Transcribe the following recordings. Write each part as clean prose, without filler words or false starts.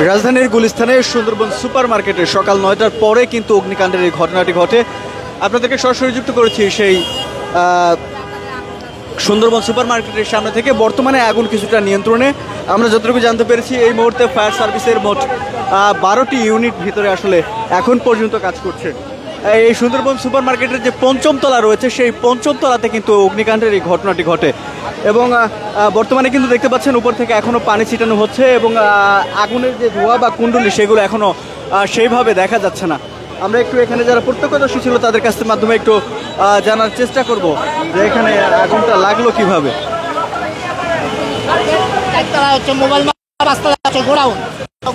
রাজধানীর গুলিস্তানের সুন্দরবন সুপার মার্কেটে সকাল ৯টার পরে কিন্তু অগ্নিকাণ্ডের এই ঘটনাটি ঘটে। আপনাদেরকে সরাসরি যুক্ত করেছি সেই সুন্দরবন সুপার মার্কেটের সামনে থেকে। বর্তমানে আগুন কিছুটা নিয়ন্ত্রণে। আমরা যতটুকু জানতে পেরেছি এই মুহূর্তে ফায়ার সার্ভিসের মোট 12টি ইউনিট ভিতরে আসলে এখন পর্যন্ত কাজ করছে। এই সুন্দরবন সুপার মার্কেটের যে পঞ্চম তলা রয়েছে সেই পঞ্চম তলাতে কিন্তু অগ্নিকাণ্ডের এই ঘটনাটি ঘটে এবং বর্তমানে কিন্তু দেখতে পাচ্ছেন উপর থেকে এখনও পানি ছিটানো হচ্ছে এবং আগুনের যে ধোঁয়া বা কুণ্ডলি সেগুলো এখনও সেইভাবে দেখা যাচ্ছে না। আমরা একটু এখানে যারা প্রত্যক্ষদর্শী ছিল তাদের কাছের মাধ্যমে একটু জানার চেষ্টা করব যে এখানে আগুনটা লাগলো কিভাবে। একতলা হচ্ছে মোবাইল, পাঁচতলা হচ্ছে গোডাউন।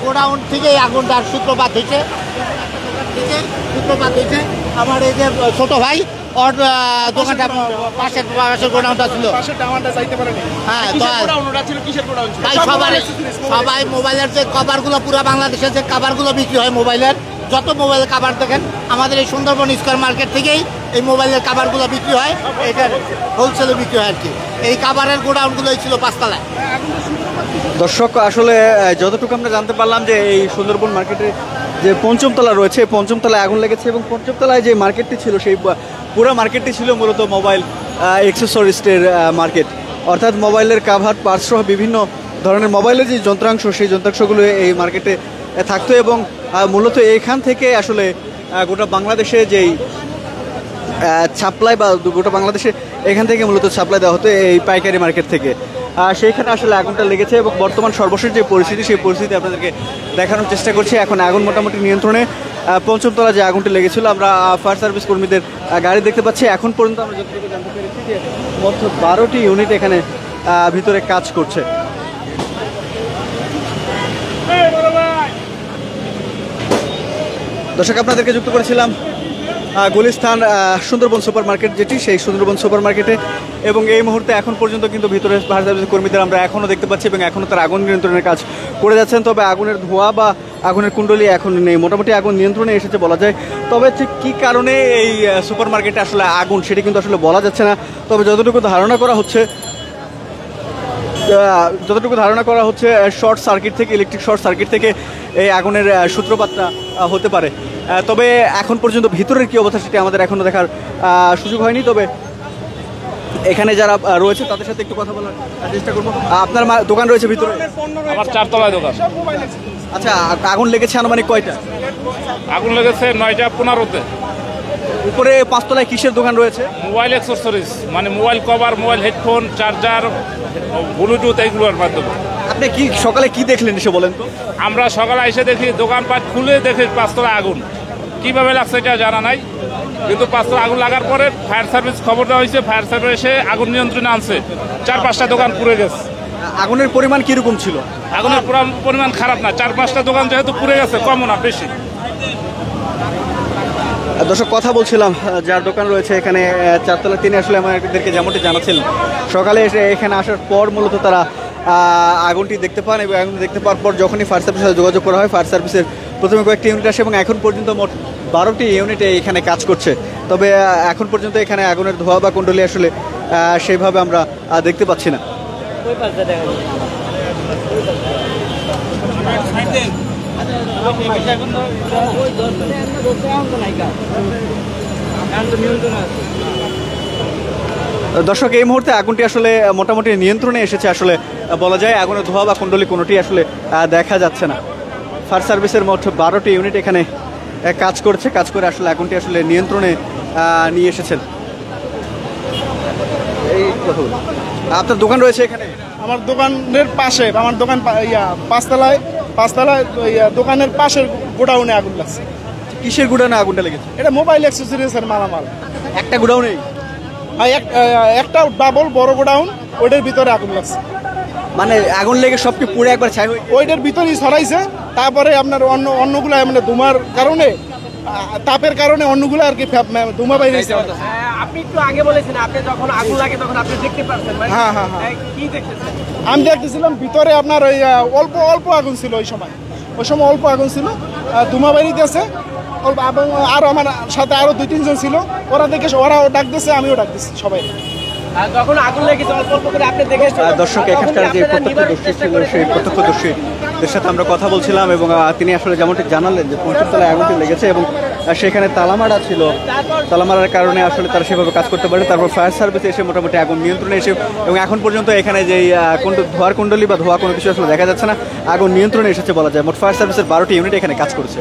গোডাউন থেকে আগুনটার সূত্রপাত হয়েছে। আমার এই যে ছোট ভাই ওর দোকানটা পাশের গোডাউনটা ছিল। হ্যাঁ, সবাই মোবাইলের যে কভারগুলো, পুরো বাংলাদেশের যে কভারগুলো বিক্রি হয় মোবাইলের, যত মোবাইলের কভার দেখেন আমাদের এই সুন্দরবন স্কয়ার মার্কেট থেকেই এই মোবাইলের কভারগুলো বিক্রি হয়। এটার হোলসেলে বিক্রি হয় আর কি। এই কভারের গোডাউনগুলোই ছিল পাঁচতলায়। দর্শক, আসলে যতটুকু আমরা জানতে পারলাম যে এই সুন্দরবন মার্কেটে যে পঞ্চম তলা রয়েছে, পঞ্চম তলায় আগুন লেগেছে এবং পঞ্চম তলায় যে মার্কেটটি ছিল সেই পুরো মার্কেটটি ছিল মূলত মোবাইল অ্যাক্সেসরিজের মার্কেট। অর্থাৎ মোবাইলের কাভার, পার্টস সহ বিভিন্ন ধরনের মোবাইলের যে যন্ত্রাংশ সেই যন্ত্রাংশগুলো এই মার্কেটে থাকতো এবং মূলত এইখান থেকে আসলে গোটা বাংলাদেশে যেই সাপ্লাই বা গোটা বাংলাদেশে এখান থেকে মূলত সাপ্লাই দেওয়া হতো এই পাইকারি মার্কেট থেকে। সেইখানে আসলে আগুনটা লেগেছে এবং বর্তমান সর্বশেষ যে পরিস্থিতি সেই পরিস্থিতি আপনাদেরকে দেখানোর চেষ্টা করছি। এখন আগুন মোটামুটি নিয়ন্ত্রণে। পঞ্চম তলা যে আগুনটা লেগেছিল, আমরা ফায়ার সার্ভিস কর্মীদের গাড়ি দেখতে পাচ্ছি। এখন পর্যন্ত আমরা যতটুকু জানতে পেরেছি যে মোট 12টি ইউনিট এখানে ভিতরে কাজ করছে। দর্শক, আপনাদেরকে যুক্ত করেছিলাম গুলিস্তান সুন্দরবন সুপার মার্কেট, যেটি সেই সুন্দরবন সুপার মার্কেটে, এবং এই মুহূর্তে এখন পর্যন্ত কিন্তু ভিতরে ফায়ার সার্ভিস কর্মীদের আমরা এখনও দেখতে পাচ্ছি এবং এখনও তার আগুন নিয়ন্ত্রণের কাজ করে যাচ্ছেন। তবে আগুনের ধোঁয়া বা আগুনের কুণ্ডলী এখন নেই, মোটামুটি আগুন নিয়ন্ত্রণে এসেছে বলা যায়। তবে ঠিক কী কারণে এই সুপার মার্কেটে আসলে আগুন সেটি কিন্তু আসলে বলা যাচ্ছে না। তবে যতটুকু ধারণা করা হচ্ছে শর্ট সার্কিট থেকে, ইলেকট্রিক শর্ট সার্কিট থেকে এই আগুনের সূত্রপাতটা হতে পারে। তবে এখন পর্যন্ত ভিতরের কী অবস্থা সেটি আমাদের এখনও দেখার সুযোগ হয়নি। তবে এখানে যারা রয়েছে তাদের সাথে একটু কথা বলার চেষ্টা করবো। আপনার দোকান রয়েছে ভিতরে? আমার 4 তলায় দোকান। আচ্ছা, আগুন লেগেছে আনুমানিক কয়টা? আগুন লেগেছে 9টা 15-তে। উপরে 5 তলায় কিসের দোকান রয়েছে? মোবাইল অ্যাক্সেসরিজ, মানে mobile cover, mobile headphone, charger, Bluetooth, এইগুলোর মাধ্যমে। আপনি কি সকালে কি দেখলেন এসে বলেন তো? আমরা সকালে এসে দেখি দোকানপাট খুলে দেখি 5 তলায় আগুন। কীভাবে লাগছে এটা জানা নাই, কিন্তু 5 তলায় আগুন লাগার পরে ফায়ার সার্ভিস খবর দেওয়া হয়েছে। ফায়ার সার্ভিস এসে আগুন নিয়ন্ত্রণে আনছে। 4-5টা দোকান পুড়ে গেছে। আগুনের পরিমাণ কীরকম ছিল? আগুনের পরিমাণ খারাপ না, 4-5টা দোকান যেহেতু পুড়ে গেছে, কমও না বেশি। দর্শক, কথা বলছিলাম যার দোকান রয়েছে এখানে 4 তলা, তিনি আসলে আমাদেরকে যেমনটি জানাচ্ছিলেন সকালে এসে এখানে আসার পর মূলত তারা আগুনটি দেখতে পান এবং আগুন দেখতে পাওয়ার পর যখনই ফায়ার সার্ভিসের সাথে যোগাযোগ করা হয়, ফায়ার সার্ভিসের প্রথমে কয়েকটি ইউনিট আসে এবং এখন পর্যন্ত মোট 12টি ইউনিটে এখানে কাজ করছে। তবে এখন পর্যন্ত এখানে আগুনের ধোঁয়া বা কুণ্ডলী আসলে সেইভাবে আমরা দেখতে পাচ্ছি না। দর্শক, এই মুহূর্তে আগুনটি আসলে মোটামুটি নিয়ন্ত্রণে এসেছে আসলে বলা যায়। আগুনের ধোঁয়া বা কুণ্ডলী কোনোটি আসলে দেখা যাচ্ছে না। ফায়ার সার্ভিসের মোট 12টি ইউনিট এখানে কাজ করে আসলে আগুনটি আসলে নিয়ন্ত্রণে নিয়ে এসেছেন। এই কথা আপনার দোকান রয়েছে এখানে? আমার দোকানের পাশে, আমার দোকান 5তলায় দোকানের পাশের গোডাউনে আগুন লাগছে। কিসের গোডাউনে আগুনটা লেগেছে? এটা মোবাইল অ্যাক্সেসরিজের মালামাল। একটা গোডাউনেই? একটা ডাবল বড় গোডাউন, ওইটার ভিতরে আগুন লাগছে। মানে আগুন লেগে সব কি পুরো একবার ছাই হয়ে? ওইটার ভিতরেই ছড়াইছে। তারপরে আপনার অন্যগুলো মানে ধুমার কারণে, তাপের কারণে অন্যগুলো আর কি ধুমা বাইরে। আপনি একটু আগে বলেছেন আপনি যখন আগুন লাগে তখন আপনি দেখতে পাচ্ছেন? হ্যাঁ, কি দেখতেছেন? আমি দেখতেছিলাম ভিতরে আপনার ওই অল্প আগুন ছিল। ওই সময় অল্প আগুন ছিল, ধুমা বাইরে আছে অল্প। এবং আরো আমার সাথে আরো 2-3 জন ছিল, ওরাও ডাক দিয়েছে, আমিও ডাক দিচ্ছি সবাই। আর যখন আগুন লেগেছে অল্প অল্প করে আপনি দেখে দর্শক এখানকার যে প্রত্যক্ষদর্শী ছিল সেই প্রত্যক্ষদর্শীদের সাথে আমরা কথা বলছিলাম এবং তিনি আসলে যেমনটি জানালেন যে ৫ম তলায় আগুনটি লেগেছে এবং সেখানে তালামারা ছিল, তালামারার কারণে আসলে তারা সেভাবে কাজ করতে পারে। তারপর ফায়ার সার্ভিস এসে মোটামুটি আগুন নিয়ন্ত্রণে এসে এবং এখন পর্যন্ত এখানে যেই ধোয়ার কুণ্ডলী বা ধোয়া কোনো কিছু আসলে দেখা যাচ্ছে না, আগুন নিয়ন্ত্রণে এসেছে বলা যায়। মোট ফায়ার সার্ভিসের 12টি ইউনিট এখানে কাজ করছে।